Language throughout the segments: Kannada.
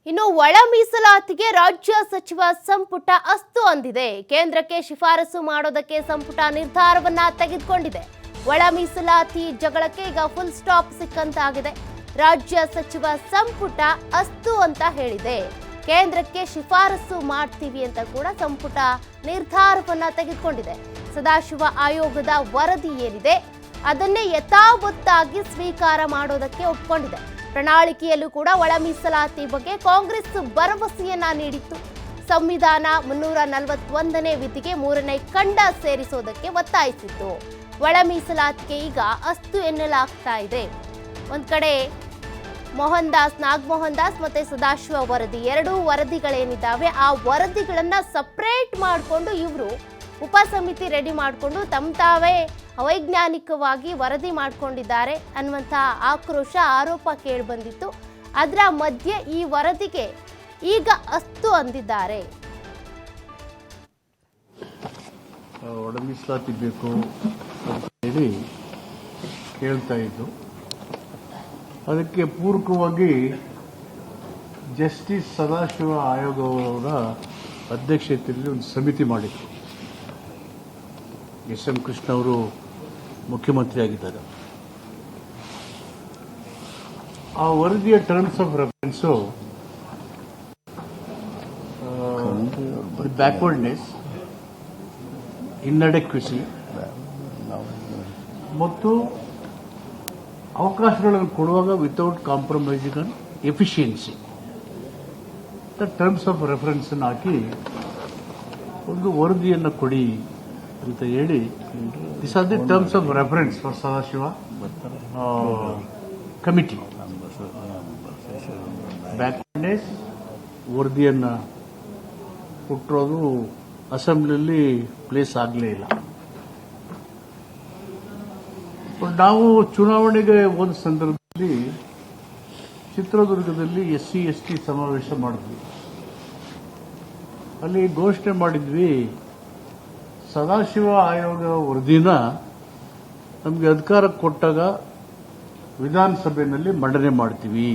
ಇನ್ನು ಒಳ ಮೀಸಲಾತಿಗೆ ರಾಜ್ಯ ಸಚಿವ ಸಂಪುಟ ಅಸ್ತು ಅಂದಿದೆ. ಕೇಂದ್ರಕ್ಕೆ ಶಿಫಾರಸು ಮಾಡೋದಕ್ಕೆ ಸಂಪುಟ ನಿರ್ಧಾರವನ್ನ ತೆಗೆದುಕೊಂಡಿದೆ. ಒಳ ಮೀಸಲಾತಿ ಜಗಳಕ್ಕೆ ಈಗ ಫುಲ್ ಸ್ಟಾಪ್ ಸಿಕ್ಕಂತಾಗಿದೆ. ರಾಜ್ಯ ಸಚಿವ ಸಂಪುಟ ಅಸ್ತು ಅಂತ ಹೇಳಿದೆ. ಕೇಂದ್ರಕ್ಕೆ ಶಿಫಾರಸು ಮಾಡ್ತೀವಿ ಅಂತ ಕೂಡ ಸಂಪುಟ ನಿರ್ಧಾರವನ್ನ ತೆಗೆದುಕೊಂಡಿದೆ. ಸದಾಶಿವ ಆಯೋಗದ ವರದಿ ಏನಿದೆ ಅದನ್ನೇ ಯಥಾವತ್ತಾಗಿ ಸ್ವೀಕಾರ ಮಾಡೋದಕ್ಕೆ ಒಪ್ಪಿಕೊಂಡಿದೆ. ಪ್ರಣಾಳಿಕೆಯಲ್ಲೂ ಕೂಡ ಒಳ ಮೀಸಲಾತಿ ಬಗ್ಗೆ ಕಾಂಗ್ರೆಸ್ ಭರವಸೆಯನ್ನ ನೀಡಿತ್ತು. ಸಂವಿಧಾನ 341ನೇ ವಿಧಿಗೆ 3ನೇ ಖಂಡ ಸೇರಿಸೋದಕ್ಕೆ ಒತ್ತಾಯಿಸಿತ್ತು. ಒಳ ಮೀಸಲಾತಿಗೆ ಈಗ ಅಸ್ತು ಎನ್ನಲಾಗ್ತಾ ಇದೆ. ಒಂದ್ ಕಡೆ ನಾಗಮೋಹನ್ ದಾಸ್ ಮತ್ತೆ ಸದಾಶಿವ ವರದಿ, ಎರಡೂ ವರದಿಗಳೇನಿದ್ದಾವೆ ಆ ವರದಿಗಳನ್ನ ಸಪರೇಟ್ ಮಾಡಿಕೊಂಡು ಇವರು ಉಪಸಮಿತಿ ರೆಡಿ ಮಾಡಿಕೊಂಡು ತಾವೇ ಅವೈಜ್ಞಾನಿಕವಾಗಿ ವರದಿ ಮಾಡಿಕೊಂಡಿದ್ದಾರೆ ಅನ್ನುವಂಥ ಆಕ್ರೋಶ ಆರೋಪ ಕೇಳಿಬಂದಿತ್ತು. ಅದರ ಮಧ್ಯೆ ಈ ವರದಿಗೆ ಈಗ ಅಸ್ತು ಅಂದಿದ್ದಾರೆ. ಒಳ ಮೀಸಲಾತಿ ಬೇಕು ಅಂತ ಹೇಳಿ ಕೇಳ್ತಾ ಇದ್ದು, ಅದಕ್ಕೆ ಪೂರಕವಾಗಿ ಜಸ್ಟಿಸ್ ಸದಾಶಿವ ಆಯೋಗ ಅವರ ಅಧ್ಯಕ್ಷತೆಯಲ್ಲಿ ಒಂದು ಸಮಿತಿ ಮಾಡಿದರು. ಎಸ್.ಎಂ. ಕೃಷ್ಣ ಅವರು ಮುಖ್ಯಮಂತ್ರಿ ಆಗಿದ್ದಾರೆ. ಆ ವರದಿಯ ಟರ್ಮ್ಸ್ ಆಫ್ ರೆಫರೆನ್ಸು ಬ್ಯಾಕ್ವರ್ಡ್ನೆಸ್, ಇನ್ಅಡೆಕ್ವಿಸಿ ಮತ್ತು ಅವಕಾಶಗಳನ್ನು ಕೊಡುವಾಗ without compromising on efficiency terms of reference ಅನ್ನು ಹಾಕಿ ಒಂದು ವರದಿಯನ್ನು ಕೊಡಿ ಅಂತ ಹೇಳಿ, this are the terms of reference for Sadashiva committee. Backwardness ವರದಿಯನ್ನು ಕೊಟ್ಟಿರೋದು ಅಸೆಂಬ್ಲಿಯಲ್ಲಿ ಪ್ಲೇಸ್ ಆಗಲೇ ಇಲ್ಲ. ನಾವು ಚುನಾವಣೆಗೆ ಒಂದು ಸಂದರ್ಭದಲ್ಲಿ ಚಿತ್ರದುರ್ಗದಲ್ಲಿ SC/ST ಸಮಾವೇಶ ಮಾಡಿದ್ವಿ. ಅಲ್ಲಿ ಘೋಷಣೆ ಮಾಡಿದ್ವಿ, ಸದಾಶಿವ ಆಯೋಗ ವರದಿನ ನಮಗೆ ಅಧಿಕಾರ ಕೊಟ್ಟಾಗ ವಿಧಾನಸಭೆಯಲ್ಲಿ ಮಂಡನೆ ಮಾಡ್ತೀವಿ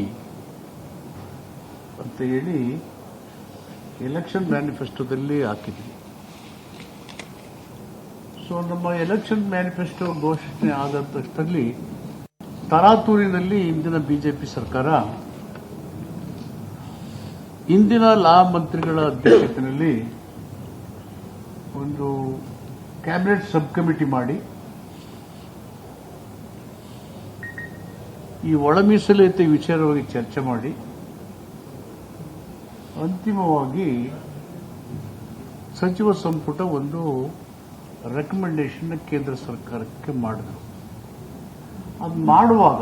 ಅಂತ ಹೇಳಿ ಎಲೆಕ್ಷನ್ ಮ್ಯಾನಿಫೆಸ್ಟೋದಲ್ಲಿ ಹಾಕಿದ್ವಿ. ಸೊ ನಮ್ಮ ಎಲೆಕ್ಷನ್ ಮ್ಯಾನಿಫೆಸ್ಟೋ ಘೋಷಣೆ ಆದ ತಕ್ಷಣದಲ್ಲಿ ತರಾತೂರಿನಲ್ಲಿ ಇಂದಿನ ಬಿಜೆಪಿ ಸರ್ಕಾರ ಇಂದಿನ ಲಾ ಮಂತ್ರಿಗಳ ಅಧ್ಯಕ್ಷತೆಯಲ್ಲಿ ಒಂದು ಕ್ಯಾಬಿನೆಟ್ ಸಬ್ ಕಮಿಟಿ ಮಾಡಿ ಈ ಒಳ ಮೀಸಲಾತಿ ವಿಚಾರವಾಗಿ ಚರ್ಚೆ ಮಾಡಿ ಅಂತಿಮವಾಗಿ ಸಚಿವ ಸಂಪುಟ ಒಂದು ರೆಕಮೆಂಡೇಶನ್ ಕೇಂದ್ರ ಸರ್ಕಾರಕ್ಕೆ ಮಾಡಿದ್ರು. ಅದು ಮಾಡುವಾಗ